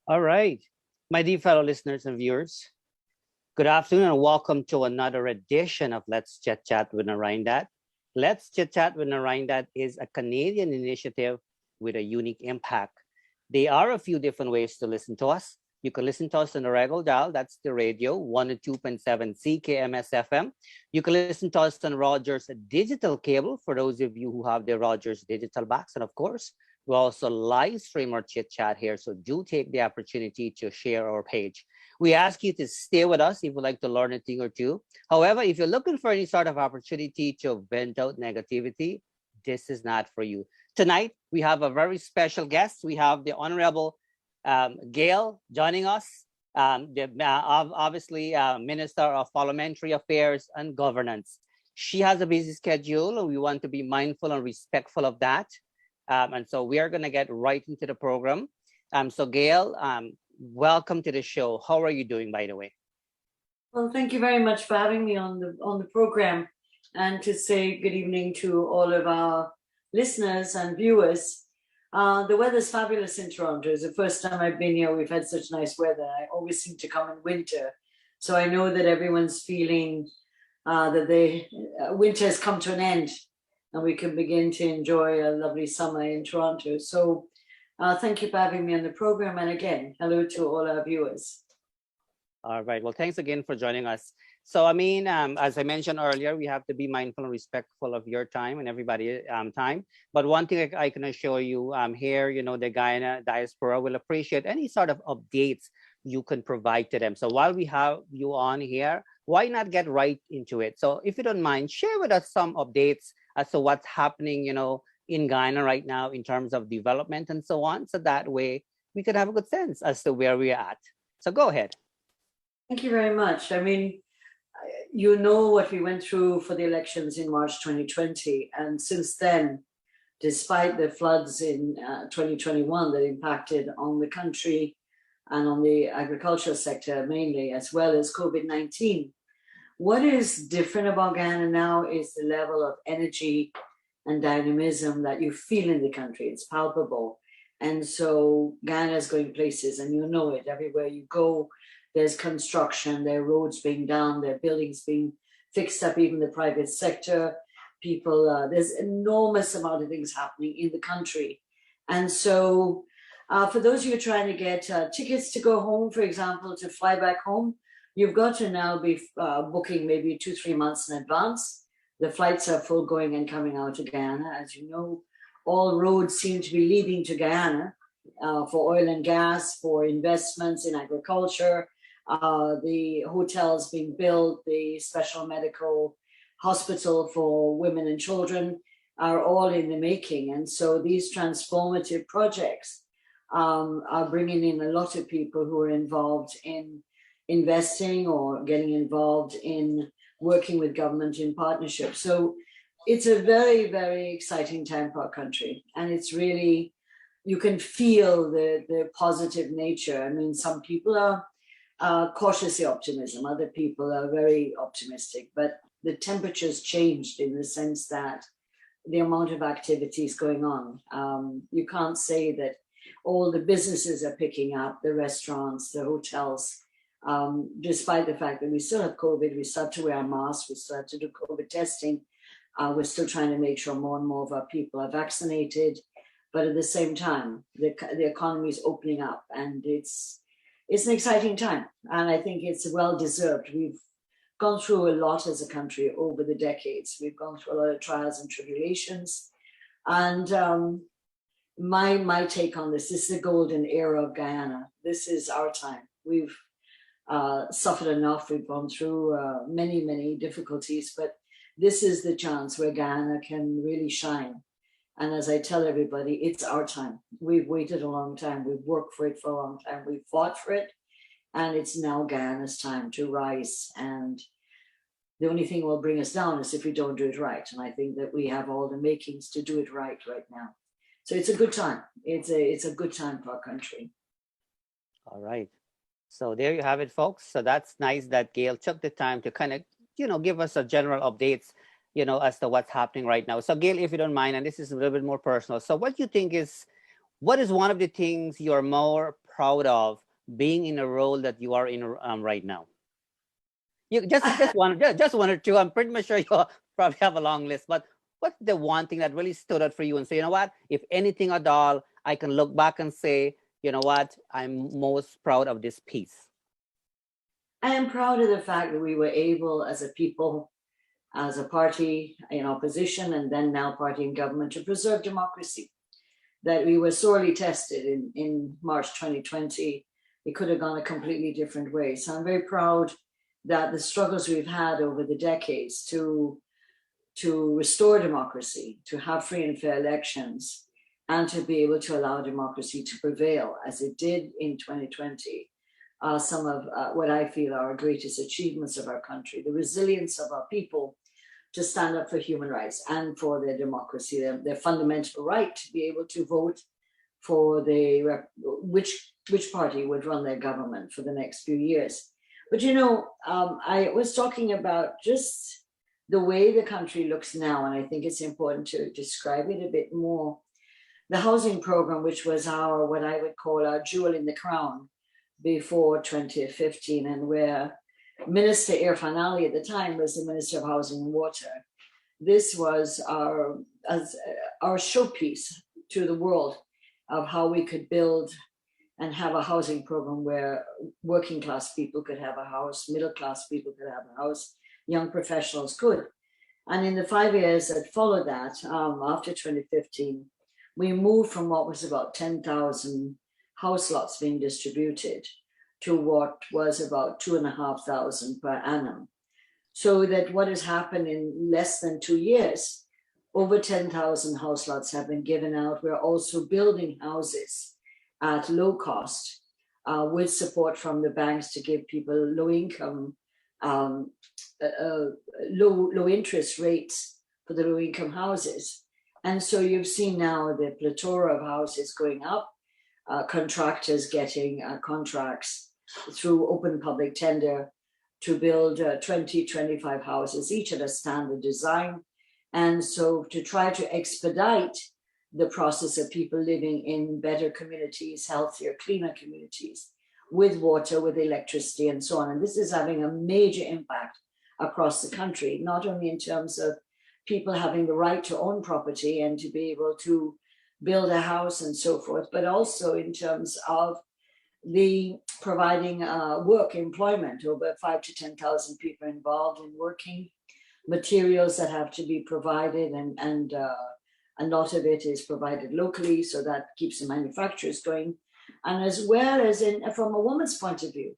All right, my dear fellow listeners and viewers, good afternoon and welcome to another edition of Let's Chit Chat with Narine Dat. Let's Chit Chat with Narine Dat is a Canadian initiative with a unique impact. There are a few different ways to listen to us. You can listen to us on the regular dial, that's the radio, 102.7 CKMS FM. You can listen to us on Rogers digital cable for those of you who have the Rogers digital box. And of course, we also live stream our chit chat here. So do take the opportunity to share our page. We ask you to stay with us if you'd like to learn a thing or two. However, if you're looking for any sort of opportunity to vent out negativity, this is not for you. Tonight, we have a very special guest. We have the Honorable Gail joining us, obviously Minister of Parliamentary Affairs and Governance. She has a busy schedule, and we want to be mindful and respectful of that. And so we are going to get right into the program. So Gail, welcome to the show. How are you doing, by the way? Well, thank you very much for having me on the program, and to say good evening to all of our listeners and viewers. The weather's fabulous in Toronto. It's the first time I've been here. We've had such nice weather. I always seem to come in winter. So I know that everyone's feeling that the winter has come to an end and we can begin to enjoy a lovely summer in Toronto. So thank you for having me on the program. And again, hello to all our viewers. All right. Well, thanks again for joining us. So, I mean, as I mentioned earlier, we have to be mindful and respectful of your time and everybody's time. But one thing I can assure you here, you know, the Guyana diaspora will appreciate any sort of updates you can provide to them. So while we have you on here, why not get right into it? So if you don't mind, share with us some updates as to what's happening, you know, in Guyana right now in terms of development and so on. So that way we could have a good sense as to where we're at. So go ahead. Thank you very much. I mean, you know what we went through for the elections in March 2020. And since then, despite the floods in 2021 that impacted on the country and on the agricultural sector mainly, as well as COVID-19, what is different about Guyana now is the level of energy and dynamism that you feel in the country. It's palpable. And so Guyana is going places, and you know it everywhere you go. There's construction, there are roads being done, there are buildings being fixed up, even the private sector. People, there's enormous amount of things happening in the country. And so for those of you trying to get tickets to go home, for example, to fly back home, you've got to now be booking maybe 2-3 months in advance. The flights are full going and coming out to Guyana. As you know, all roads seem to be leading to Guyana for oil and gas, for investments in agriculture. The hotels being built, the special medical hospital for women and children are all in the making. And so these transformative projects are bringing in a lot of people who are involved in investing or getting involved in working with government in partnership. So it's a very, very exciting time for our country. And it's really, you can feel the positive nature. I mean, some people are cautiously optimism. Other people are very optimistic, but the temperature's changed in the sense that the amount of activities going on. You can't say that all the businesses are picking up, the restaurants, the hotels, despite the fact that we still have COVID, we still have to wear a mask, we still have to do COVID testing. We're still trying to make sure more and more of our people are vaccinated. But at the same time, the economy is opening up, and it's an exciting time, and I think it's well deserved. We've gone through a lot as a country over the decades. We've gone through a lot of trials and tribulations, and my take on this is the golden era of Guyana. This is our time. We've suffered enough. We've gone through many difficulties, but this is the chance where Guyana can really shine. And as I tell everybody, it's our time. We've waited a long time. We've worked for it for a long time. We've fought for it. And it's now Guyana's time to rise. And the only thing will bring us down is if we don't do it right. And I think that we have all the makings to do it right now. So it's a good time. It's a good time for our country. All right. So there you have it, folks. So that's nice that Gail took the time to kind of, give us a general updates as to what's happening right now. So Gail, if you don't mind, and this is a little bit more personal. So what do you think what is one of the things you're more proud of being in a role that you are in right now? You just one or two. I'm pretty much sure you probably have a long list, but what's the one thing that really stood out for you and say, you know what, if anything at all, I can look back and say, you know what, I'm most proud of this piece? I am proud of the fact that we were able, as a people, as a party in opposition, and then now party in government, to preserve democracy. That we were sorely tested in March 2020. It could have gone a completely different way. So I'm very proud that the struggles we've had over the decades to restore democracy, to have free and fair elections, and to be able to allow democracy to prevail as it did in 2020 are some of what I feel are our greatest achievements of our country. The resilience of our people to stand up for human rights and for their democracy, their fundamental right to be able to vote for which party would run their government for the next few years. But I was talking about just the way the country looks now, and I think it's important to describe it a bit more. The housing program, which was what I would call our jewel in the crown before 2015, and where Minister Irfan Ali at the time was the Minister of Housing and Water. This was our showpiece to the world of how we could build and have a housing program where working class people could have a house, middle class people could have a house, young professionals could. And in the 5 years that followed that, after 2015, we moved from what was about 10,000 house lots being distributed to what was about 2,500 per annum. So that what has happened in less than 2 years, over 10,000 house lots have been given out. We're also building houses at low cost with support from the banks to give people low income, low interest rates for the low income houses. And so you've seen now the plethora of houses going up, contractors getting contracts through open public tender to build 20, 25 houses, each at a standard design. And so to try to expedite the process of people living in better communities, healthier, cleaner communities, with water, with electricity, and so on. And this is having a major impact across the country, not only in terms of people having the right to own property and to be able to build a house and so forth, but also in terms of the providing work, employment, over 5,000 to 10,000 people involved in working, materials that have to be provided, and a lot of it is provided locally, so that keeps the manufacturers going. And as well as from a woman's point of view,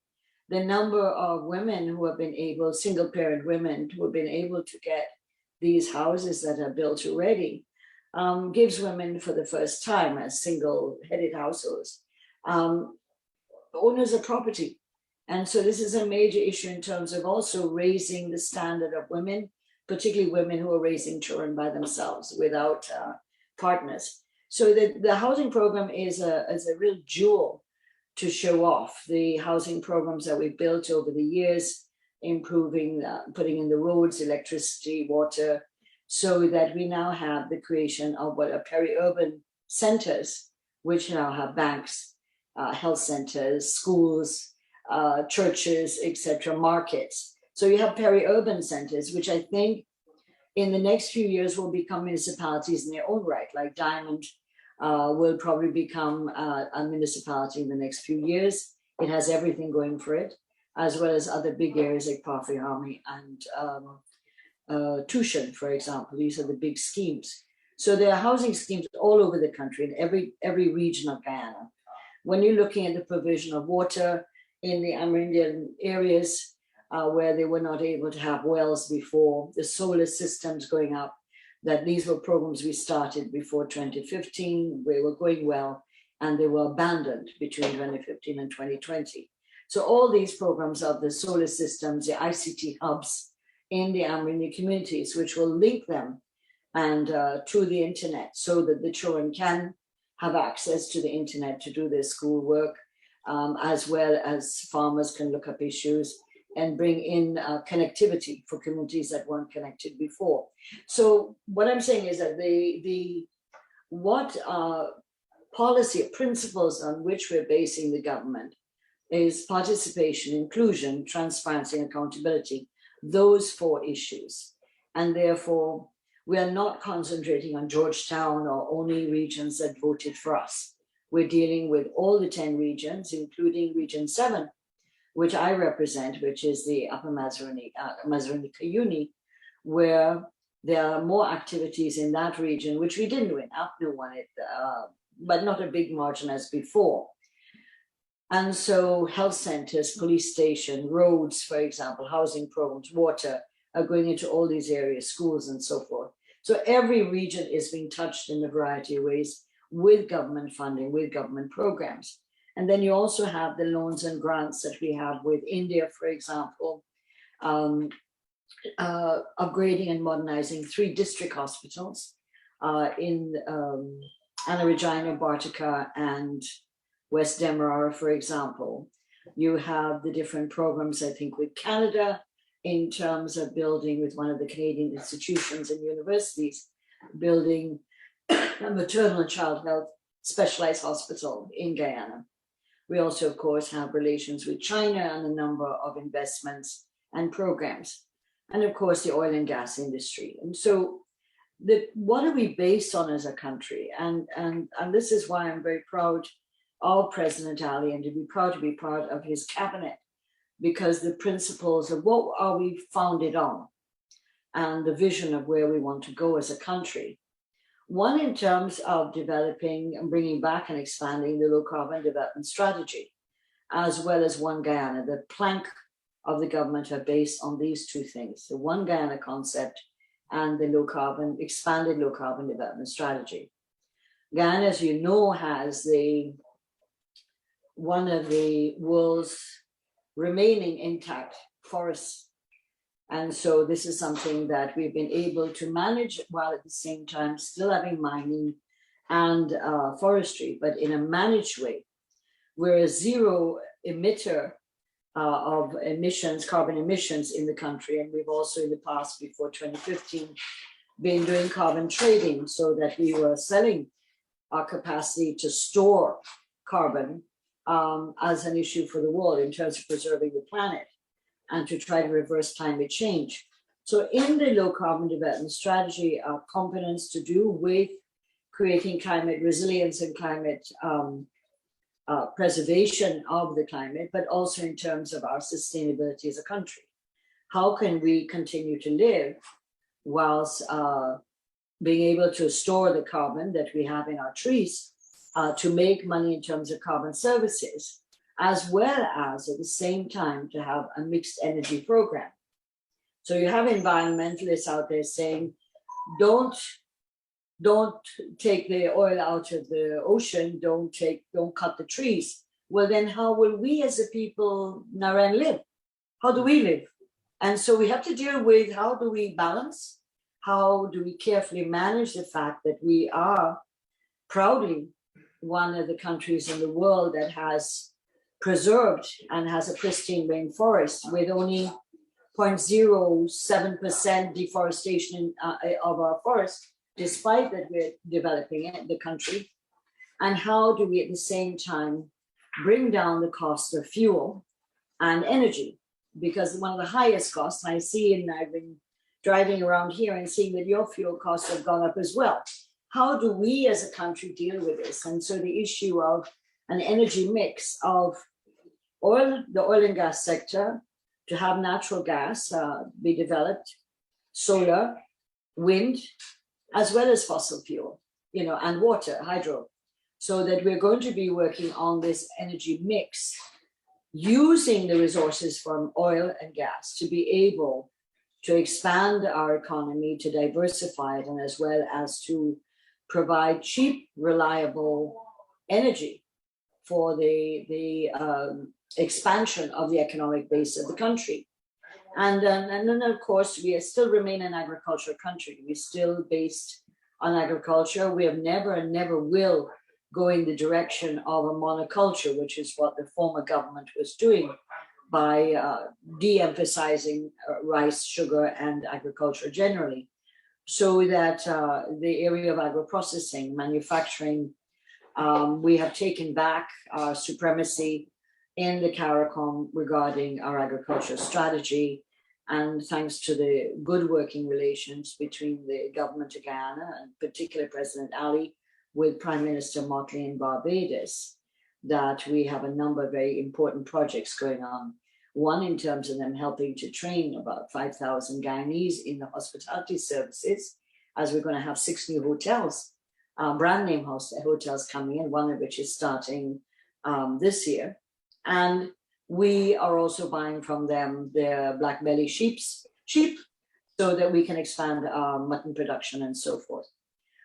the number of women who have been able, single parent women who have been able to get these houses that are built already, gives women for the first time as single-headed households, owners of property. And so this is a major issue in terms of also raising the standard of women, particularly women who are raising children by themselves without partners. So the housing program is a real jewel to show off the housing programs that we've built over the years, improving, putting in the roads, electricity, water, so that we now have the creation of what are peri-urban centers, which now have banks, health centers, schools, churches, etc., markets. So you have peri-urban centers, which I think in the next few years will become municipalities in their own right, like Diamond will probably become a municipality in the next few years. It has everything going for it, as well as other big areas like Parfait Army and Tushan, for example. These are the big schemes. So there are housing schemes all over the country, in every region of Guyana. When you're looking at the provision of water in the Amerindian areas where they were not able to have wells before, the solar systems going up, that these were programs we started before 2015, they were going well, and they were abandoned between 2015 and 2020. So all these programs of the solar systems, the ICT hubs in the Amerindian communities, which will link them and to the internet so that the children can have access to the internet to do their schoolwork, as well as farmers can look up issues and bring in connectivity for communities that weren't connected before. So what I'm saying is that what policy principles on which we're basing the government is participation, inclusion, transparency, and accountability, those four issues. And therefore, we are not concentrating on Georgetown or only regions that voted for us. We're dealing with all the 10 regions, including Region 7, which I represent, which is the Upper Mazaruni-Cuyuni, where there are more activities in that region, which we didn't win. APNU won it, but not a big margin as before. And so health centers, police station, roads, for example, housing programs, water are going into all these areas, schools and so forth. So every region is being touched in a variety of ways with government funding, with government programs. And then you also have the loans and grants that we have with India, for example, upgrading and modernizing 3 district hospitals in Anna Regina, Bartica, and West Demerara, for example. You have the different programs, I think, with Canada in terms of building with one of the Canadian institutions and universities, building a maternal and child health specialized hospital in Guyana. We also, of course, have relations with China and a number of investments and programs. And of course, the oil and gas industry. And so what are we based on as a country? And this is why I'm very proud of President Ali and to be proud to be part of his cabinet, because the principles of what are we founded on and the vision of where we want to go as a country. One, in terms of developing and bringing back and expanding the low carbon development strategy, as well as One Guyana. The plank of the government are based on these 2 things, the One Guyana concept and the expanded low carbon development strategy. Guyana, as you know, has one of the world's remaining intact forests. And so this is something that we've been able to manage while at the same time still having mining and forestry, but in a managed way. We're a zero emitter of emissions, carbon emissions in the country. And we've also in the past, before 2015, been doing carbon trading so that we were selling our capacity to store carbon as an issue for the world in terms of preserving the planet and to try to reverse climate change. So in the low carbon development strategy are components to do with creating climate resilience and climate preservation of the climate, but also in terms of our sustainability as a country. How can we continue to live whilst being able to store the carbon that we have in our trees to make money in terms of carbon services, as well as at the same time to have a mixed energy program. So you have environmentalists out there saying, don't take the oil out of the ocean, don't cut the trees. Well, then how will we as a people, Narine, live? How do we live? And so we have to deal with how do we balance? How do we carefully manage the fact that we are proudly one of the countries in the world that has preserved and has a pristine rainforest with only 0.07% deforestation of our forest, despite that we're developing it, the country. And how do we at the same time bring down the cost of fuel and energy? Because one of the highest costs I see, and I've been driving around here and seeing that your fuel costs have gone up as well. How do we as a country deal with this? And so the issue of an energy mix of oil, the oil and gas sector, to have natural gas be developed, solar, wind, as well as fossil fuel, and water, hydro, so that we're going to be working on this energy mix, using the resources from oil and gas to be able to expand our economy, to diversify it, and as well as to provide cheap, reliable energy for the expansion of the economic base of the country. And then, of course, we still remain an agricultural country. We're still based on agriculture. We have never and never will go in the direction of a monoculture, which is what the former government was doing. by de-emphasizing rice, sugar, and agriculture generally, so that the area of agro-processing, manufacturing, we have taken back our supremacy in the CARICOM regarding our agriculture strategy. And thanks to the good working relations between the government of Guyana, and particularly President Ali, with Prime Minister Motley in Barbados, that we have a number of very important projects going on. One in terms of them helping to train about 5,000 Guyanese in the hospitality services, as we're going to have 6 new hotels, brand name hotels coming in, one of which is starting this year. And we are also buying from them their black belly sheep, so that we can expand our mutton production and so forth.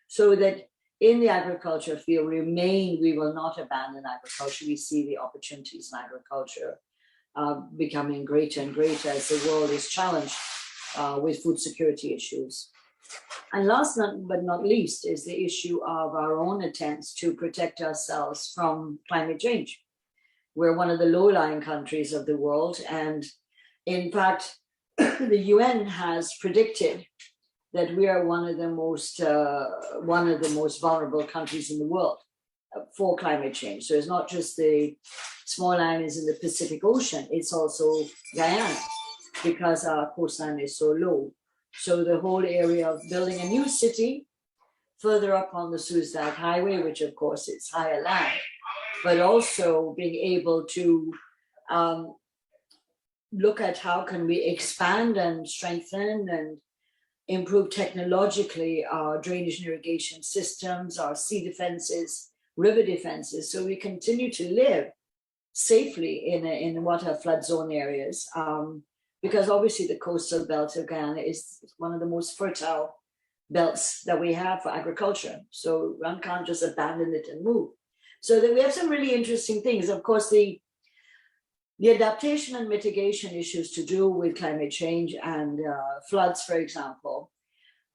So that in the agriculture field, we will not abandon agriculture. We see the opportunities in agriculture becoming greater and greater as the world is challenged with food security issues. And last but not least is the issue of our own attempts to protect ourselves from climate change. We're one of the low-lying countries of the world. And in fact, the UN has predicted that we are one of the most vulnerable countries in the world for climate change. So it's not just the small islands in the Pacific Ocean, it's also Guyana, because our coastline is so low. So the whole area of building a new city further up on the Suez-Dike Highway, which of course is higher land, but also being able to look at how can we expand and strengthen and improve technologically our drainage and irrigation systems, our sea defenses, river defenses, so we continue to live safely in what are flood zone areas. Because obviously the coastal belt of Guyana is one of the most fertile belts that we have for agriculture. So one can't just abandon it and move. So that we have some really interesting things. Of course, the adaptation and mitigation issues to do with climate change and floods, for example,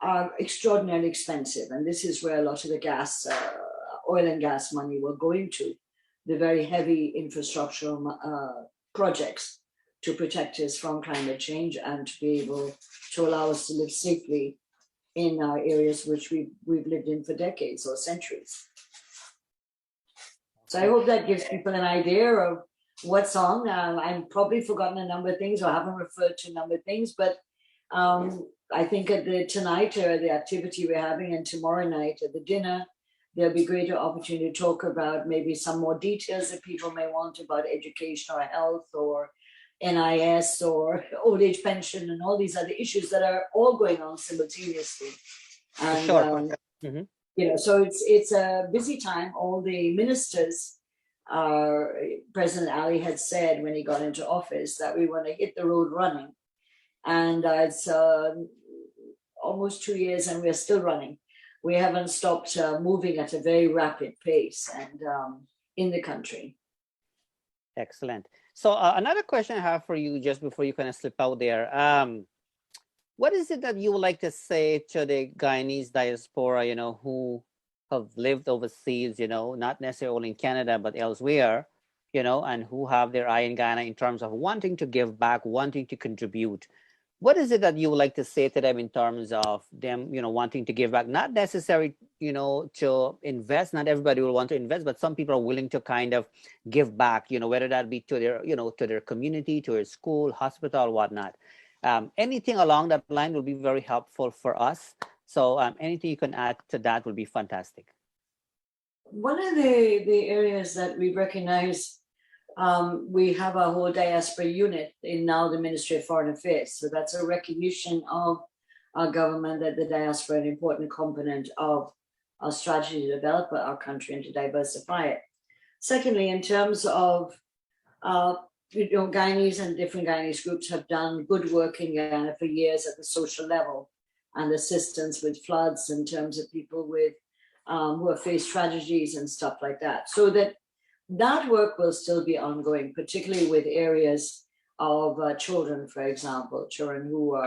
are extraordinarily expensive. And this is where a lot of the gas, oil and gas money will go into, the very heavy infrastructural projects to protect us from climate change and to be able to allow us to live safely in our areas which we've lived in for decades or centuries. So I hope that gives people an idea of what's on. I've probably forgotten a number of things or haven't referred to a number of things, but I think at tonight or the activity we're having and tomorrow night at the dinner, there'll be greater opportunity to talk about maybe some more details that people may want about education or health or NIS or old age pension and all these other issues that are all going on simultaneously. And, sure. So it's a busy time. All the ministers, President Ali had said when he got into office that we want to hit the road running. And it's almost 2 years and we're still running. We haven't stopped moving at a very rapid pace and in the country. Excellent. So another question I have for you just before you kind of slip out there. What is it that you would like to say to the Guyanese diaspora, who have lived overseas, not necessarily only in Canada, but elsewhere, and who have their eye in Guyana in terms of wanting to give back, wanting to contribute? What is it that you would like to say to them in terms of them, wanting to give back? Not necessarily, to invest. Not everybody will want to invest, but some people are willing to kind of give back, whether that be to their, to their community, to their school, hospital, whatnot. Anything along that line will be very helpful for us. So anything you can add to that would be fantastic. One of the areas that we recognize, we have a whole diaspora unit in now the Ministry of Foreign Affairs. So that's a recognition of our government that the diaspora is an important component of our strategy to develop our country and to diversify it. Secondly, in terms of, Guyanese and different Guyanese groups have done good work in Guyana for years at the social level and assistance with floods in terms of people with who have faced tragedies and stuff like that. So that work will still be ongoing, particularly with areas of children, for example, children who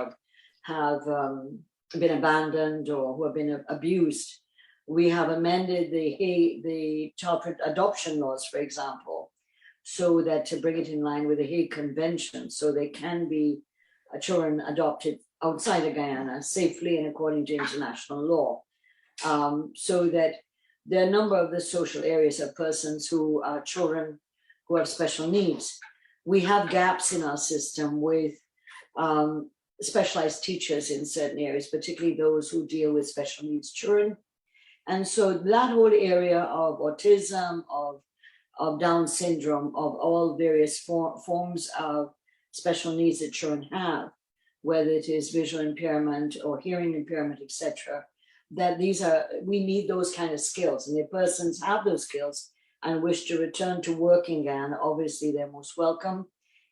have been abandoned or who have been abused. We have amended the child adoption laws, for example, so that to bring it in line with the Hague Convention, so they can be children adopted outside of Guyana safely and according to international law. So that there are a number of the social areas of persons who are children who have special needs. We have gaps in our system with specialized teachers in certain areas, particularly those who deal with special needs children. And so that whole area of autism, of Down syndrome, of all various forms of special needs that children have, whether it is visual impairment or hearing impairment, etc., that we need those kind of skills. And if persons have those skills and wish to return to work in Ghana, obviously they're most welcome.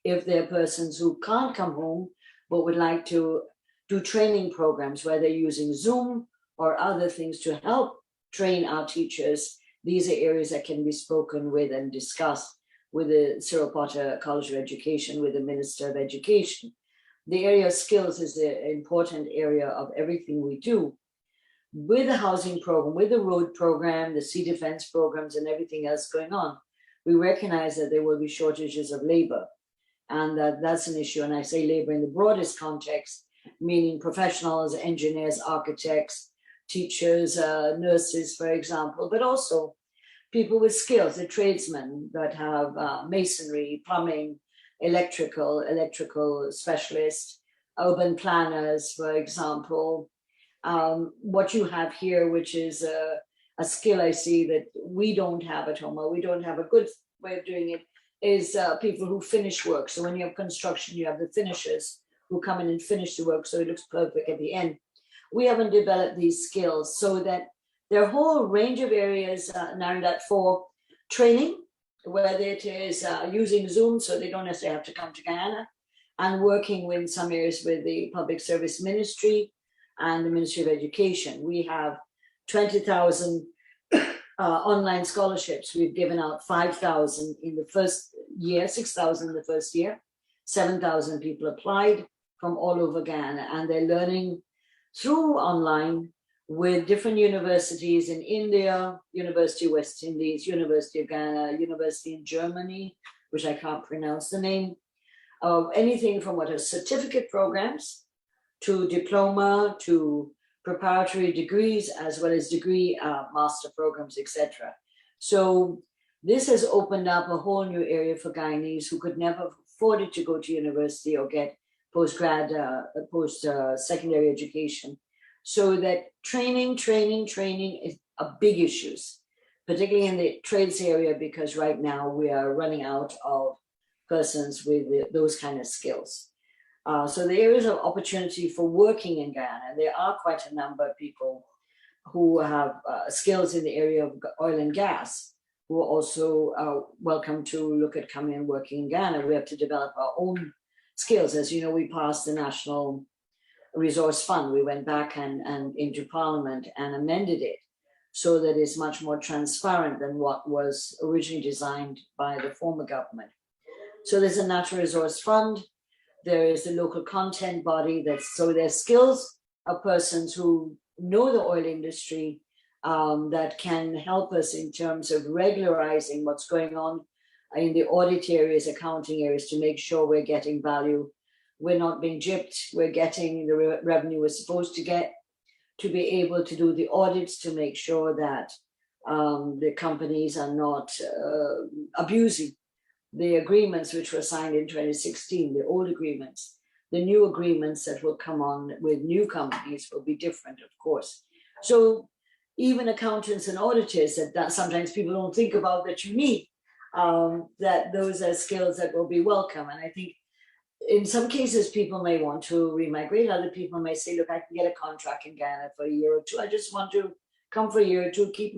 If they're persons who can't come home, but would like to do training programs where they're using Zoom or other things to help train our teachers, these are areas that can be spoken with and discussed with the Cyril Potter College of Education, with the Minister of Education. The area of skills is the important area of everything we do. With the housing program, with the road program, the sea defense programs, and everything else going on, we recognize that there will be shortages of labor. And that's an issue. And I say labor in the broadest context, meaning professionals, engineers, architects, teachers, nurses, for example, but also people with skills, the tradesmen that have masonry, plumbing, electrical specialists, urban planners, for example. What you have here, which is a skill I see that we don't have at home, or we don't have a good way of doing it, is people who finish work. So when you have construction, you have the finishers who come in and finish the work so it looks perfect at the end. We haven't developed these skills, so that there are a whole range of areas, Narine Dat, for training, whether it is using Zoom so they don't necessarily have to come to Guyana, and working with some areas with the Public Service Ministry and the Ministry of Education. We have 20,000 online scholarships. We've given out 5,000 in the first year, 6,000 in the first year. 7,000 people applied from all over Guyana, and they're learning through online with different universities in India, University of West Indies, University of Ghana, University in Germany, which I can't pronounce the name, of anything from what are certificate programs to diploma to preparatory degrees, as well as degree master programs, etc. So this has opened up a whole new area for Guyanese who could never have afforded to go to university or get post-secondary education. So that training is a big issue, particularly in the trades area, because right now we are running out of persons with those kind of skills. So there is an opportunity for working in Guyana. There are quite a number of people who have skills in the area of oil and gas who are also welcome to look at coming and working in Guyana. We have to develop our own skills. As you know, we passed the National Resource Fund. We went back and into Parliament and amended it so that it's much more transparent than what was originally designed by the former government. So there's a Natural Resource Fund. There is a local content body so their skills are persons who know the oil industry that can help us in terms of regularizing what's going on in the audit areas, accounting areas, to make sure we're getting value. We're not being gypped. We're getting the revenue we're supposed to get, to be able to do the audits to make sure that the companies are not abusing the agreements which were signed in 2016, the old agreements. The new agreements that will come on with new companies will be different, of course. So even accountants and auditors that sometimes people don't think about that you need, that those are skills that will be welcome. And I think in some cases, people may want to remigrate. Other people may say, look, I can get a contract in Ghana for a year or two. I just want to come for a year or two, keep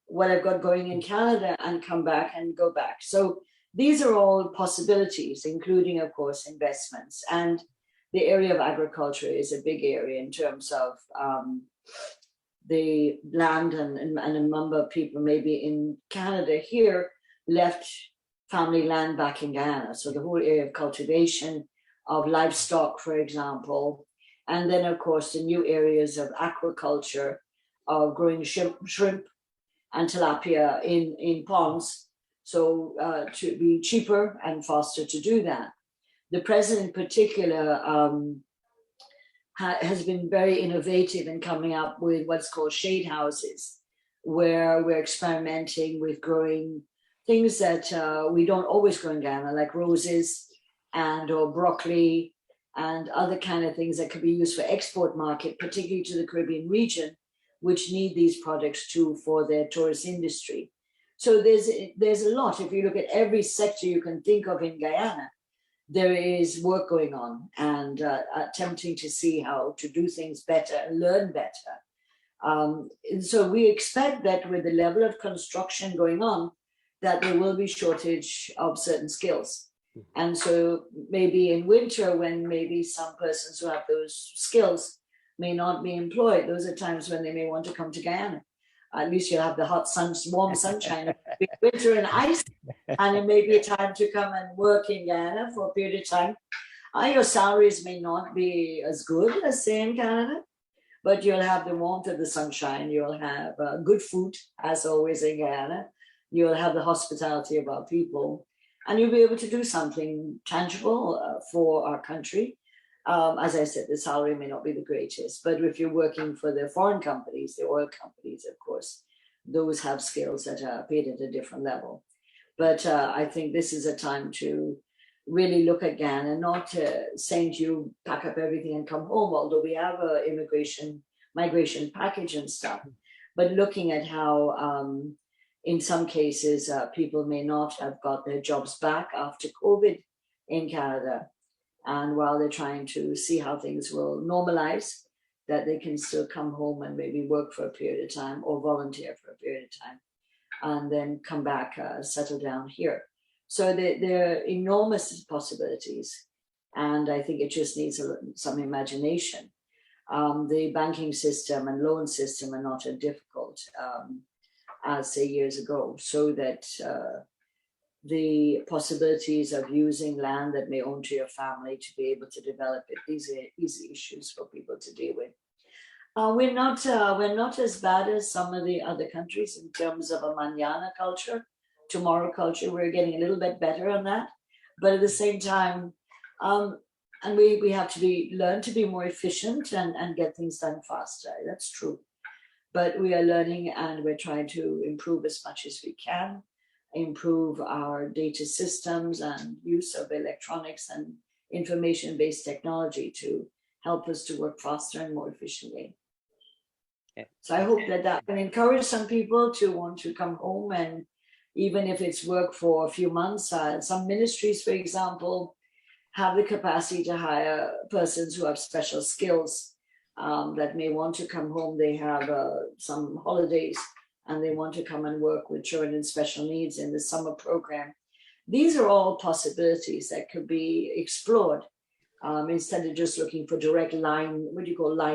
what I've got going in Canada and come back and go back. So these are all possibilities, including, of course, investments. And the area of agriculture is a big area in terms of the land, and a number of people maybe in Canada here left family land back in Guyana. So the whole area of cultivation of livestock, for example, and then, of course, the new areas of aquaculture, of growing shrimp and tilapia in ponds, So to be cheaper and faster to do that. The president in particular has been very innovative in coming up with what's called shade houses, where we're experimenting with growing things that we don't always grow in Ghana, like roses and or broccoli and other kind of things that could be used for export market, particularly to the Caribbean region, which need these products too for their tourist industry. So there's a lot. If you look at every sector you can think of in Guyana, there is work going on and attempting to see how to do things better and learn better. And so we expect that with the level of construction going on, that there will be shortage of certain skills. And so maybe in winter, when maybe some persons who have those skills may not be employed, those are times when they may want to come to Guyana. At least you'll have the hot sun, warm sunshine, winter and ice, and it may be a time to come and work in Guyana for a period of time. Your salaries may not be as good as, say, in Canada, but you'll have the warmth of the sunshine. You'll have good food, as always in Guyana. You'll have the hospitality of our people, and you'll be able to do something tangible for our country. As I said, the salary may not be the greatest, but if you're working for the foreign companies, the oil companies, of course, those have skills that are paid at a different level. But I think this is a time to really look at Ghana, not saying to you, pack up everything and come home, although we have a migration package and stuff, but looking at how in some cases people may not have got their jobs back after COVID in Canada. And while they're trying to see how things will normalize, that they can still come home and maybe work for a period of time or volunteer for a period of time and then come back, settle down here. So there are enormous possibilities. And I think it just needs some imagination. The banking system and loan system are not as difficult as, say, years ago, so that the possibilities of using land that may own to your family to be able to develop it, these are easy issues for people to deal with. We're not as bad as some of the other countries in terms of a manana culture, tomorrow culture. We're getting a little bit better on that, but at the same time, and we have to learn to be more efficient and get things done faster. That's true, but we are learning and we're trying to improve as much as we can. Improve our data systems and use of electronics and information-based technology to help us to work faster and more efficiently. Okay. So I hope that can encourage some people to want to come home, and even if it's work for a few months, some ministries, for example, have the capacity to hire persons who have special skills that may want to come home. They have some holidays and they want to come and work with children in special needs in the summer program. These are all possibilities that could be explored instead of just looking for direct line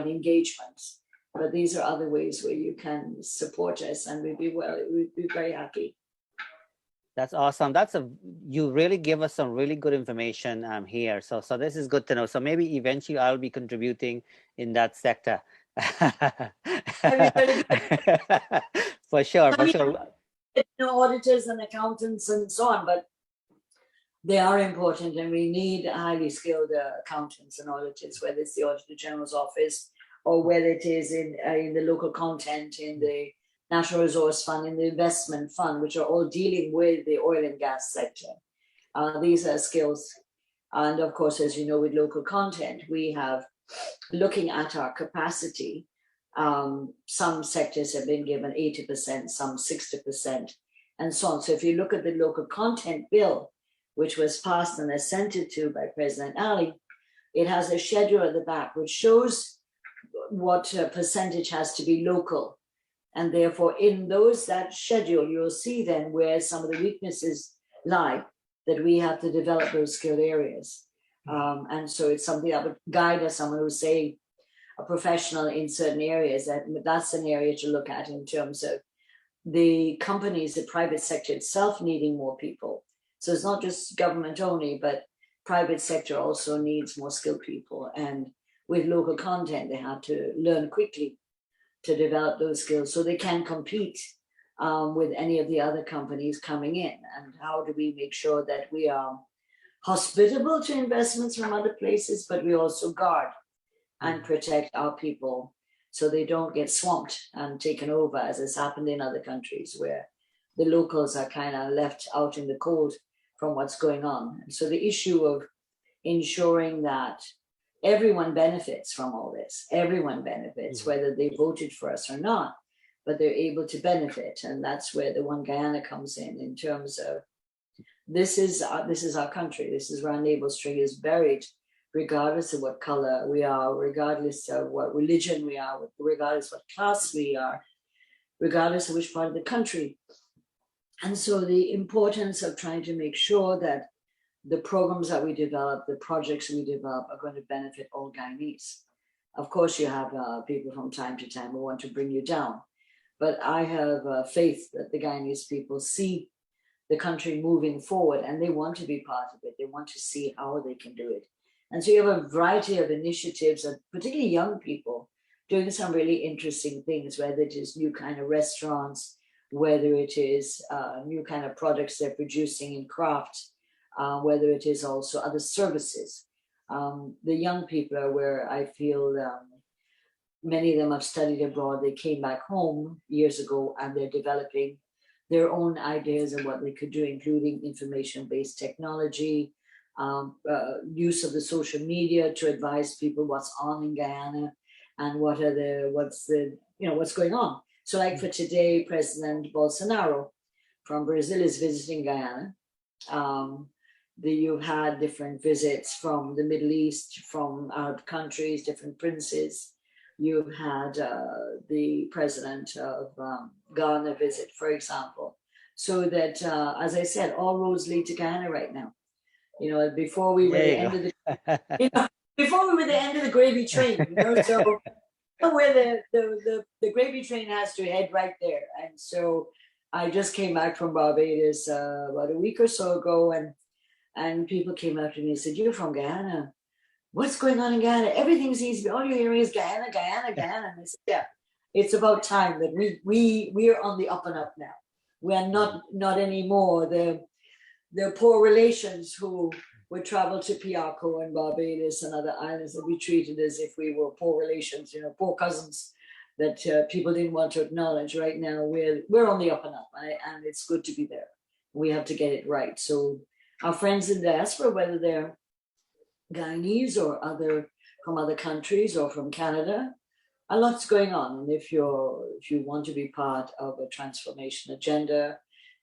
engagements. But these are other ways where you can support us, and we'd be very happy. That's awesome. You really give us some really good information here. So this is good to know. So maybe eventually I'll be contributing in that sector. For sure. Auditors and accountants and so on, but they are important, and we need highly skilled accountants and auditors, whether it's the Auditor General's office or whether it is in the local content, in the Natural Resource Fund, in the investment fund, which are all dealing with the oil and gas sector. These are skills. And of course, as you know, with local content, we have, looking at our capacity, some sectors have been given 80%, some 60%, and so on. So if you look at the local content bill, which was passed and assented to by President Ali, it has a schedule at the back which shows what percentage has to be local. And therefore, in that schedule, you'll see then where some of the weaknesses lie, that we have to develop those skilled areas. And so it's something that would guide us, someone who's, say, a professional in certain areas, that's an area to look at in terms of the companies, the private sector itself needing more people. So it's not just government only, but private sector also needs more skilled people. And with local content, they have to learn quickly to develop those skills so they can compete with any of the other companies coming in? And how do we make sure that we are hospitable to investments from other places, but we also guard and protect our people so they don't get swamped and taken over, as has happened in other countries where the locals are kind of left out in the cold from what's going on. And so the issue of ensuring that everyone benefits from all this, everyone benefits, whether they voted for us or not, but they're able to benefit. And that's where the One Guyana comes in terms of this is our country. This is where our navel string is buried, regardless of what color we are, regardless of what religion we are, regardless of what class we are, regardless of which part of the country. And so the importance of trying to make sure that the programs that we develop, the projects we develop are going to benefit all Guyanese. Of course, you have people from time to time who want to bring you down, but I have faith that the Guyanese people see the country moving forward and they want to be part of it. They want to see how they can do it. And so you have a variety of initiatives, and particularly young people doing some really interesting things, whether it is new kind of restaurants, whether it is new kind of products they're producing in craft, whether it is also other services. The young people are where I feel many of them have studied abroad. They came back home years ago and they're developing their own ideas of what they could do, including information-based technology, use of the social media to advise people what's on in Guyana and what's going on. So like for today, President Bolsonaro from Brazil is visiting Guyana. You've had different visits from the Middle East, from Arab countries, different princes. You've had the president of Ghana visit, for example. So that, as I said, all roads lead to Guyana right now. You know, before we were the end of the gravy train, you know, so where the gravy train has to head right there. And so I just came back from Barbados about a week or so ago, and people came up to me and said, "You're from Guyana. What's going on in Guyana? Everything seems to be, all you're hearing is Guyana, Guyana, Guyana." And I said, yeah, it's about time that we are on the up and up now. We are not anymore the poor relations who would travel to Piarco and Barbados and other islands and be treated as if we were poor relations, you know, poor cousins that people didn't want to acknowledge. Right now, we're on the up and up, and it's good to be there. We have to get it right. So our friends in diaspora, whether they're Guyanese or from other countries or from Canada, a lot's going on. And if you want to be part of a transformation agenda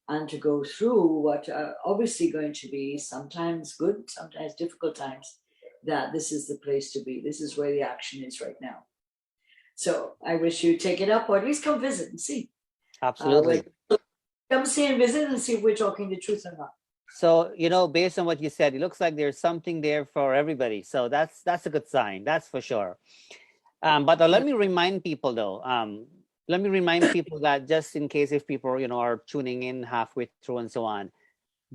and to go through what are obviously going to be sometimes good, sometimes difficult times, that this is the place to be. This is where the action is right now. So I wish you take it up, or at least come visit and see. Absolutely. Come see and visit and see if we're talking the truth or not. So, you know, based on what you said, it looks like there's something there for everybody. So that's a good sign. That's for sure. But let me remind people, though. Let me remind people that just in case if people, you know, are tuning in halfway through and so on,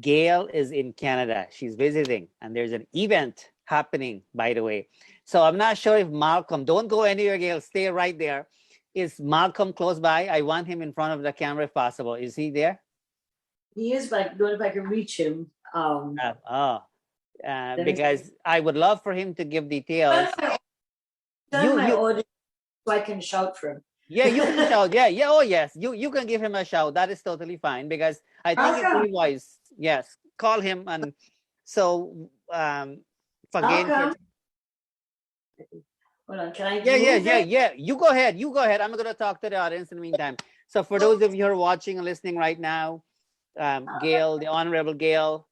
Gail is in Canada. She's visiting, and there's an event happening, by the way. So I'm not sure if Malcolm, don't go anywhere, Gail. Stay right there. Is Malcolm close by? I want him in front of the camera if possible. Is he there? He is, but I don't know if I can reach him. Because I would love for him to give details. So I can shout for him. Yeah, you can shout. Yeah. Oh, yes. You can give him a shout. That is totally fine because I think it's his voice. Yes, call him and so for Gail. Hold on, can I? Yeah. You go ahead. I'm going to talk to the audience in the meantime. So for those of you who are watching and listening right now, Gail, the Honorable Gail,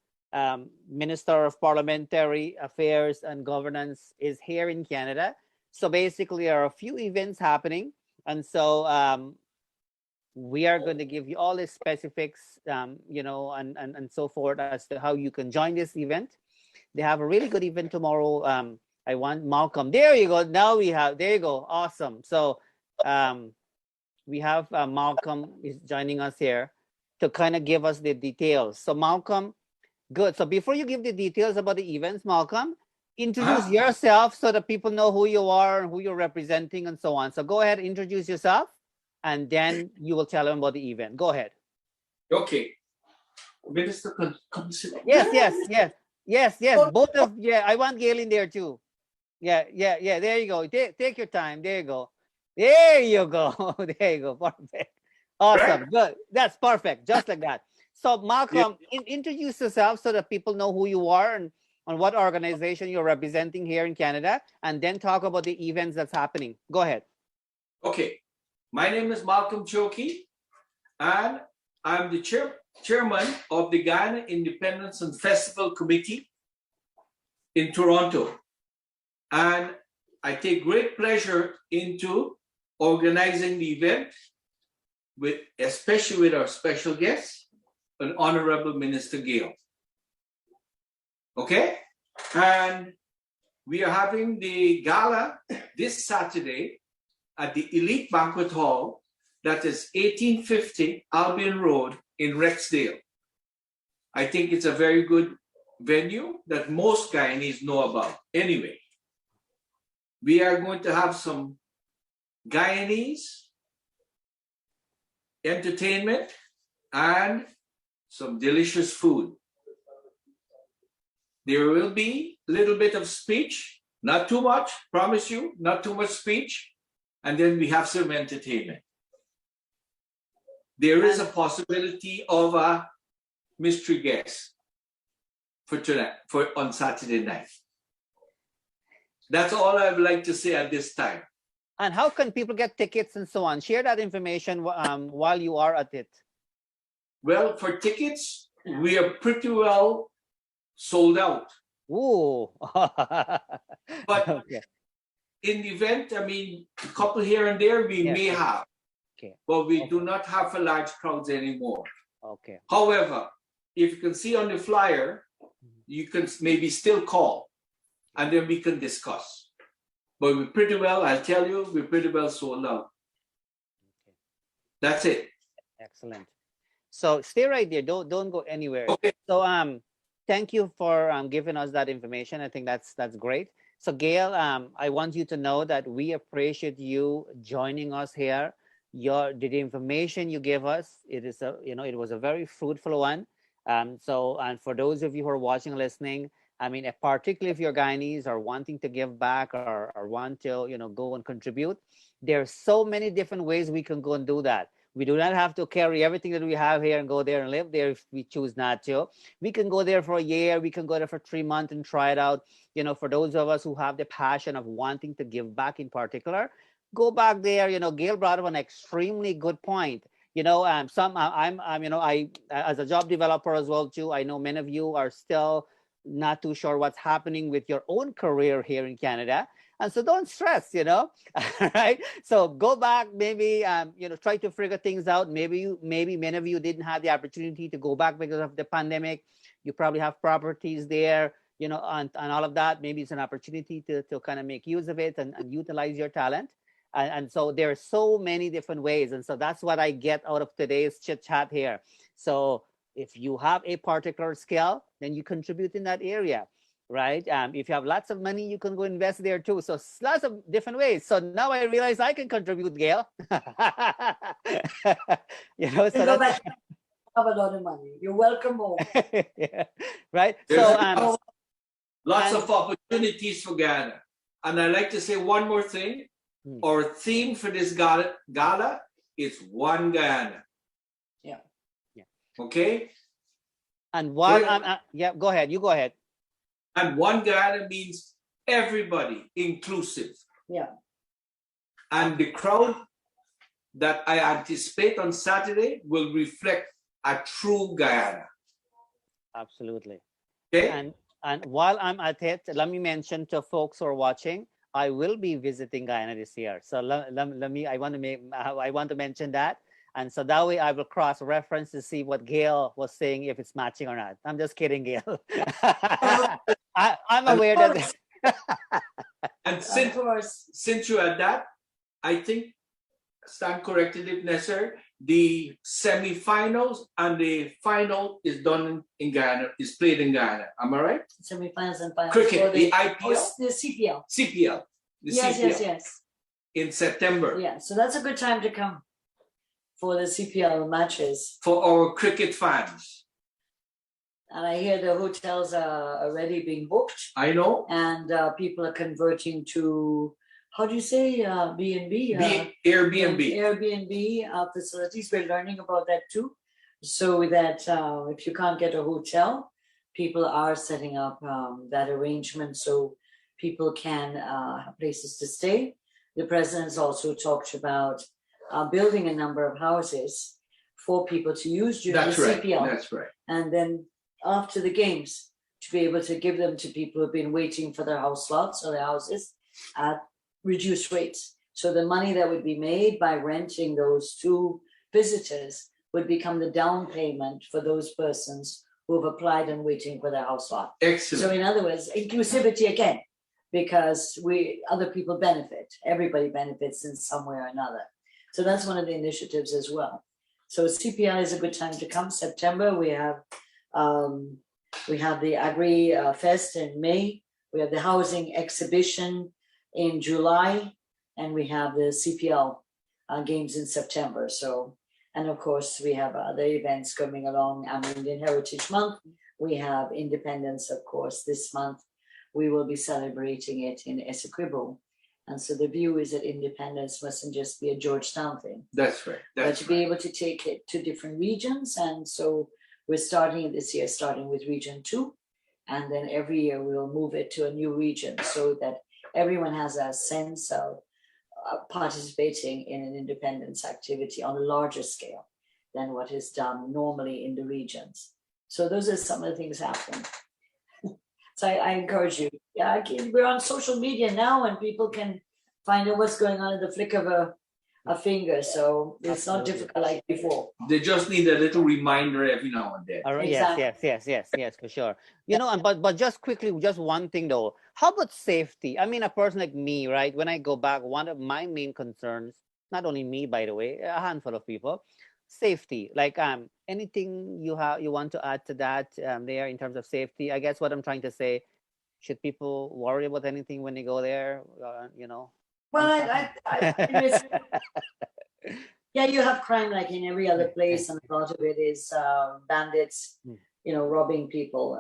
Minister of Parliamentary Affairs and Governance, is here in Canada. So basically, there are a few events happening, and so we are going to give you all the specifics, you know, and so forth as to how you can join this event. They have a really good event tomorrow. I want Malcolm. There you go. Now we have. There you go. Awesome. So we have Malcolm is joining us here to kind of give us the details. So Malcolm, good. So before you give the details about the events, Malcolm, introduce yourself so that people know who you are and who you're representing and so on. So go ahead, introduce yourself. and then you will tell them about the event. Go ahead. Okay. Minister, come sit. Yes. Both of I want Gail in there too. Yeah. There you go. Take your time. There you go. There you go. There you go. Perfect. Awesome. Right? Good. That's perfect. Just like that. So Malcolm, introduce yourself so that people know who you are and on what organization you're representing here in Canada, and then talk about the events that's happening. Go ahead. Okay. My name is Malcolm Choki, and I'm the chairman of the Guyana Independence and Festival Committee in Toronto. And I take great pleasure into organizing the event, especially with our special guest, an Honorable Minister Gail. Okay? And we are having the gala this Saturday at the Elite Banquet Hall, that is 1850 Albion Road in Rexdale. I think it's a very good venue that most Guyanese know about. Anyway, we are going to have some Guyanese entertainment and some delicious food. There will be a little bit of speech, not too much, promise you, not too much speech, and then we have some entertainment. There is a possibility of a mystery guest for tonight, on Saturday night. That's all I would like to say at this time. And how can people get tickets and so on? Share that information while you are at it. Well, for tickets, we are pretty well sold out. Ooh. But okay. in the event, I mean, a couple here and there we may have, but we do not have for large crowds anymore. Okay. However, if you can see on the flyer, you can maybe still call, and then we can discuss. But we're pretty well, I'll tell you, we're pretty well sold out. Okay. That's it. Excellent. So stay right there. Don't go anywhere. Okay. So thank you for giving us that information. I think that's great. So Gail, I want you to know that we appreciate you joining us here. The information you gave us, it was a very fruitful one. And for those of you who are watching and listening, I mean, particularly if you're Guyanese or wanting to give back or want to, go and contribute, there are so many different ways we can go and do that. We do not have to carry everything that we have here and go there and live there if we choose not to. We can go there for a year. We can go there for 3 months and try it out. For those of us who have the passion of wanting to give back in particular, go back there. Gail brought up an extremely good point. I as a job developer as well too, I know many of you are still not too sure what's happening with your own career here in Canada. And so don't stress, right? So go back, maybe, try to figure things out. Maybe many of you didn't have the opportunity to go back because of the pandemic. You probably have properties there, and all of that. Maybe it's an opportunity to kind of make use of it and utilize your talent. And so there are so many different ways. And so that's what I get out of today's chit chat here. So if you have a particular skill, then you contribute in that area. Right? If you have lots of money, you can go invest there too. So lots of different ways. So now I realize I can contribute, Gail. So go back, have a lot of money. You're welcome home. Yeah. Right? There's lots of opportunities for Guyana. And I'd like to say one more thing. Our theme for this gala is One Guyana. Yeah. Okay? And while go ahead. You go ahead. And One Guyana means everybody, inclusive. Yeah. And the crowd that I anticipate on Saturday will reflect a true Guyana. Absolutely. Okay. And while I'm at it, let me mention to folks who are watching, I will be visiting Guyana this year. So I want to mention that. And so that way I will cross-reference to see what Gail was saying, if it's matching or not. I'm just kidding, Gail. I'm aware that. And since you had that, I think, stand corrected if necessary, the semi-finals and the final is done in Guyana, is played in Guyana. Am I right? Semi-finals and finals. Cricket, the IPL? The CPL. CPL. Yes. In September. Yeah, so that's a good time to come. for the CPL matches. For our cricket fans. And I hear the hotels are already being booked. I know. And people are converting to, how do you say, B&B? Airbnb. Airbnb facilities. We're learning about that too. So that if you can't get a hotel, people are setting up that arrangement so people can have places to stay. The president's also talked about building a number of houses for people to use during the CPL. That's right. And then after the games, to be able to give them to people who've been waiting for their house slots or their houses at reduced rates. So the money that would be made by renting those to visitors would become the down payment for those persons who have applied and waiting for their house lot. Excellent. So in other words, inclusivity again, because other people benefit. Everybody benefits in some way or another. So that's one of the initiatives as well. So CPI is a good time to come. September, we have the Agri Fest in May. We have the housing exhibition in July, and we have the CPL games in September. So, and of course, we have other events coming along. Indian Heritage Month. We have Independence, of course, this month. We will be celebrating it in Essequibo. And so the view is that independence mustn't just be a Georgetown thing. That's right. But to be able to take it to different regions. And so we're starting this year, starting with Region 2. And then every year we'll move it to a new region so that everyone has a sense of participating in an independence activity on a larger scale than what is done normally in the regions. So those are some of the things happening. So I encourage you. Yeah, we're on social media now and people can find out what's going on at the flick of a finger. So it's not difficult like before. They just need a little reminder every now and then. All right. Exactly. Yes, for sure. You know, but just quickly, just one thing though. How about safety? I mean, a person like me, right? When I go back, one of my main concerns, not only me, by the way, a handful of people, safety. Like anything you want to add to that there in terms of safety? I guess what I'm trying to say, should people worry about anything when they go there? You know. Well, yeah, you have crime like in every other place, and a lot of it is bandits, robbing people.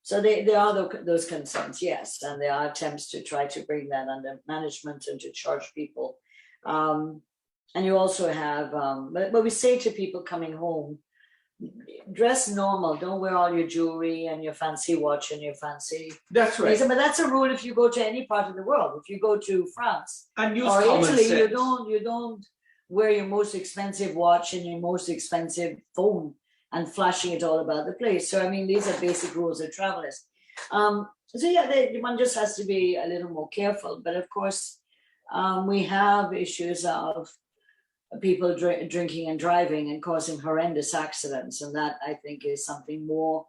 So there are those concerns, yes, and there are attempts to try to bring that under management and to charge people. And you also have, but we say to people coming home, dress normal. Don't wear all your jewelry and your fancy watch and your fancy. That's right. But that's a rule if you go to any part of the world. If you go to France and use or common Italy, sense. you don't wear your most expensive watch and your most expensive phone and flashing it all about the place. So I mean, these are basic rules of travelers. So yeah, one just has to be a little more careful. But of course, we have issues of people drinking and driving and causing horrendous accidents. And that, I think, is something more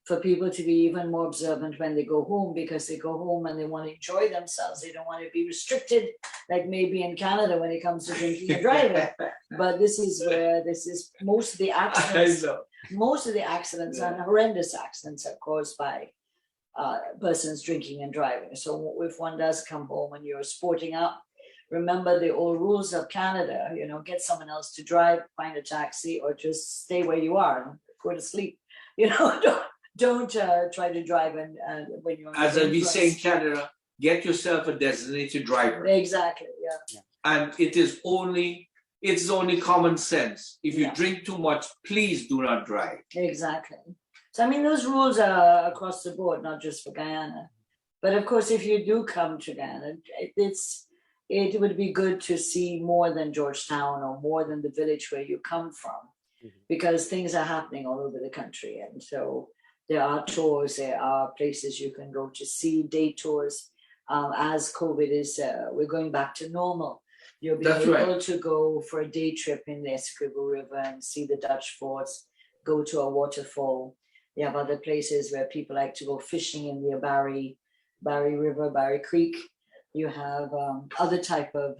for people to be even more observant when they go home, because they go home and they want to enjoy themselves. They don't want to be restricted, like maybe in Canada when it comes to drinking and driving. But this is where most of the accidents, and horrendous accidents are caused by persons drinking and driving. So if one does come home and you're sporting up, remember the old rules of Canada, get someone else to drive, find a taxi, or just stay where you are and go to sleep. Don't try to drive and when you're as we say in Canada, get yourself a designated driver. Exactly, yeah. And it's only common sense. If you drink too much, please do not drive. Exactly. So I mean, those rules are across the board, not just for Guyana. But of course, if you do come to Guyana, it would be good to see more than Georgetown or more than the village where you come from, because things are happening all over the country. And so there are tours, there are places you can go to see, day tours. As COVID is, we're going back to normal. You'll be able to go for a day trip in the Essequibo River and see the Dutch forts, go to a waterfall. You have other places where people like to go fishing in the Barry River, Barry Creek. You have other type of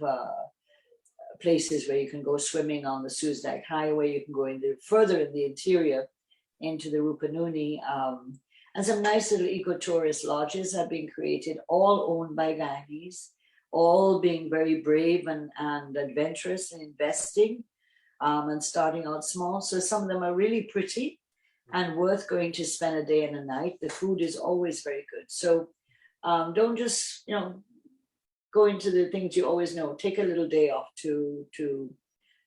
places where you can go swimming on the Susdak Highway. You can go further in the interior into the Rupununi. And some nice little eco-tourist lodges have been created, all owned by Guyanese, all being very brave and adventurous in investing. and starting out small. So some of them are really pretty and worth going to spend a day and a night. The food is always very good. So don't just, go into the things you always know. Take a little day off to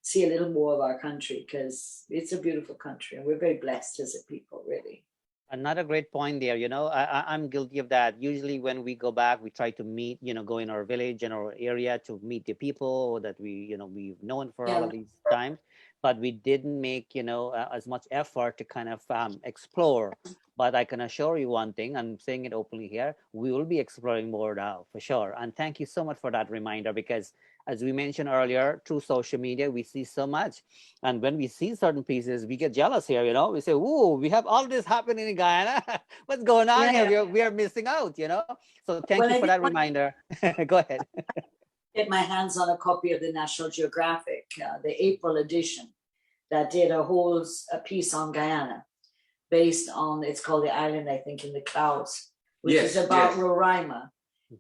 see a little more of our country, because it's a beautiful country and we're very blessed as a people, really. Another great point there. I'm guilty of that. Usually when we go back, we try to meet, go in our village and our area to meet the people that we've known for all of these times, but we didn't make, as much effort to kind of explore. But I can assure you one thing, I'm saying it openly here, we will be exploring more now for sure. And thank you so much for that reminder, because as we mentioned earlier, through social media, we see so much. And when we see certain pieces, we get jealous here, We say, "Ooh, we have all this happening in Guyana. What's going on here? We are missing out, So thank you for that reminder. Go ahead. Get my hands on a copy of the National Geographic, the April edition, that did a whole piece on Guyana, based on, it's called The Island, I think, in the Clouds, which is about Roraima.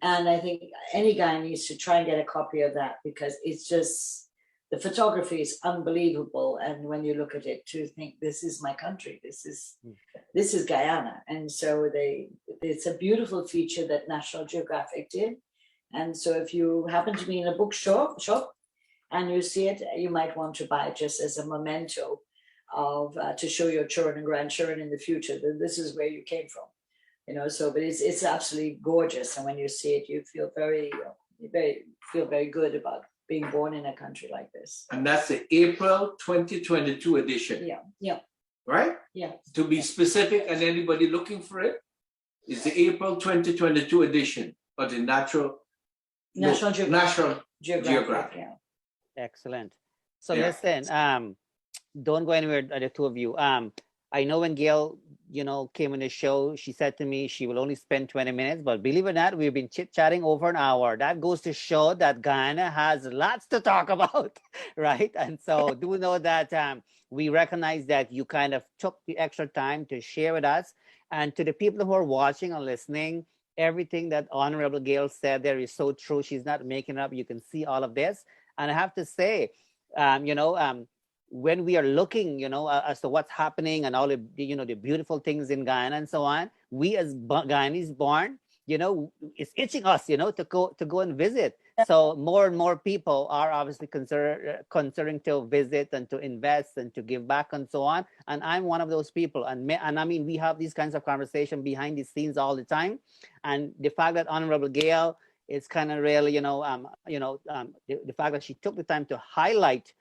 And I think any guy needs to try and get a copy of that, because it's just, the photography is unbelievable. And when you look at it, to think, this is my country, this is Guyana. And so it's a beautiful feature that National Geographic did. And so if you happen to be in a bookshop and you see it, you might want to buy it just as a memento of to show your children and grandchildren in the future that this is where you came from. So, but it's absolutely gorgeous, and when you see it, you feel very good about being born in a country like this. And that's the April 2022 edition. Yeah. Right? Yeah. To be specific, and anybody looking for it, it's the April 2022 edition of the National Geographic. Yeah. Excellent. So listen, don't go anywhere, the two of you. I know when Gail, came on the show, she said to me she will only spend 20 minutes, but believe it or not, we've been chit-chatting over an hour. That goes to show that Guyana has lots to talk about, right? And so do know that we recognize that you kind of took the extra time to share with us. And to the people who are watching or listening, everything that Honorable Gail said there is so true. She's not making it up. You can see all of this. And I have to say, when we are looking, as to what's happening and all the, the beautiful things in Guyana and so on, we as Guyanese born, it's itching us, to go and visit. So more and more people are obviously considering to visit and to invest and to give back and so on. And I'm one of those people. And I mean, we have these kinds of conversation behind the scenes all the time. And the fact that Honorable Gail is kind of really, the fact that she took the time to highlight,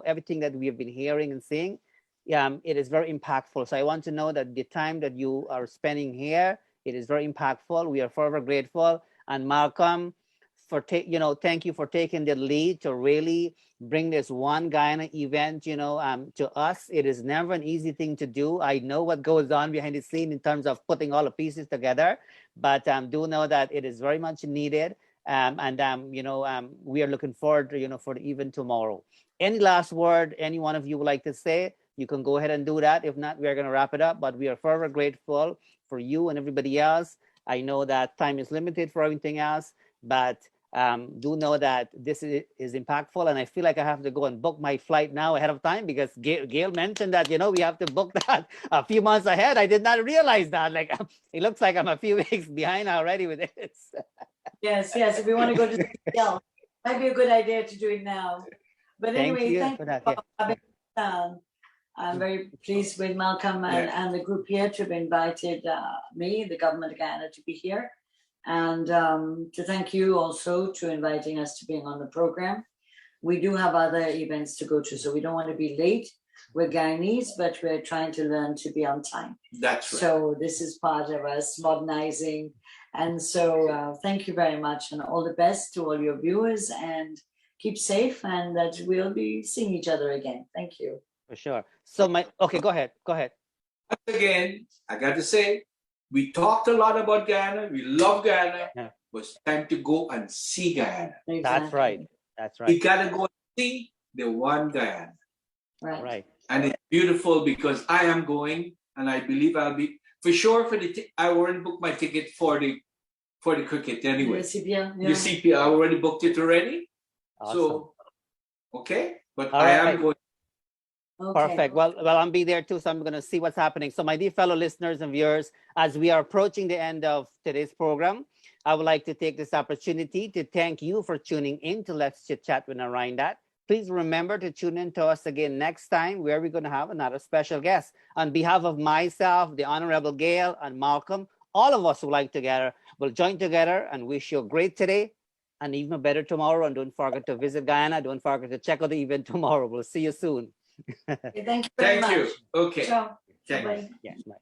everything that we have been hearing and seeing, it is very impactful. So I want to know that the time that you are spending here, it is very impactful. We are forever grateful. And Malcolm, thank you for taking the lead to really bring this One Guyana event, to us. It is never an easy thing to do. I know what goes on behind the scene in terms of putting all the pieces together, but do know that it is very much needed. We are looking forward to, for the event tomorrow. Any last word any one of you would like to say? You can go ahead and do that. If not, we are going to wrap it up. But we are forever grateful for you and everybody else. I know that time is limited for everything else, but do know that this is impactful. And I feel like I have to go and book my flight now ahead of time, because Gail mentioned that, we have to book that a few months ahead. I did not realize that. Like, it looks like I'm a few weeks behind already with this. Yes. If we want to go to something else, might be a good idea to do it now. But anyway, thank you for having me. I'm very pleased with Malcolm and the group here to have invited me, the government of Guyana, to be here. And to thank you also to inviting us to being on the program. We do have other events to go to, so we don't want to be late. We're Guyanese, but we're trying to learn to be on time. That's right. So this is part of us modernizing. And so thank you very much, and all the best to all your viewers, and keep safe, and that we'll be seeing each other again. Thank you. For sure. So go ahead. Again, I got to say, we talked a lot about Guyana. We love Guyana. Yeah. But it's time to go and see Guyana. Exactly. That's right. We got to go and see the One Guyana. Right. And it's beautiful, because I am going, and I believe I'll be, for sure, I already booked my ticket for the cricket anyway. The CPR, I already booked it already. Awesome. So, okay. But all I right. am going. Okay. Perfect. Well, I'll be there too, so I'm going to see what's happening. So, my dear fellow listeners and viewers, as we are approaching the end of today's program, I would like to take this opportunity to thank you for tuning in to Let's Chit Chat with Narine Dat. Please remember to tune in to us again next time, where we're going to have another special guest. On behalf of myself, the Honorable Gail, and Malcolm, all of us will join together and wish you a great today and even a better tomorrow. And don't forget to visit Guyana. Don't forget to check out the event tomorrow. We'll see you soon. Okay, thank you very much. Thank you. Okay. Ciao. Thank you. Bye-bye. Yes, bye.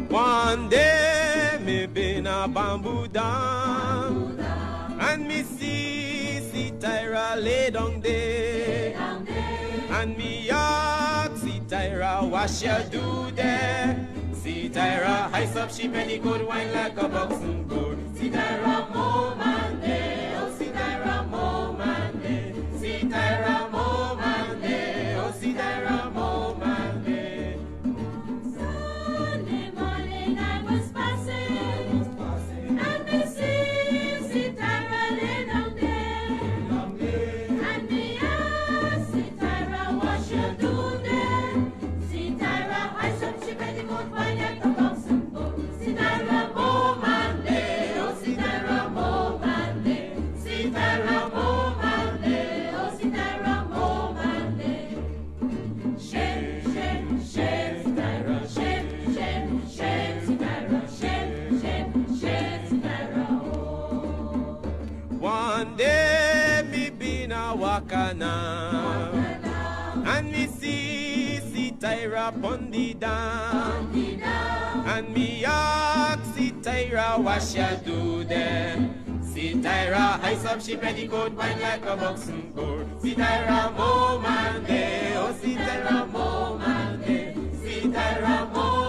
One day me been a bamboo down, and me see Tyra lay down there, and me ask see Tyra what she do there. See Tyra highs up she penny good wine like a boxing good. See Tyra move and day, oh see Tyra move and day. See Tyra move and day, oh see Tyra move and day. Sunday morning I was passing, and me see Tyra lay down there, and me ask see Tyra what she do there. See Tyra highs up she penny good wine like a boxing good. See Tyra move and day, oh see Tyra move and day. See Tyra move and day, oh see Tyra move and day. Shake, shake, shake, Tyra, shake, shake, shake, Tyra, shake, shake, shake, Tyra, oh. One day me been a wakana, and me see Tyra pon the dam, and me ask see Tyra what she do there. See Tyra highs up she petticoat wine like a boxing board. See Tyra move and day, oh see Tyra move and day. See Tyra move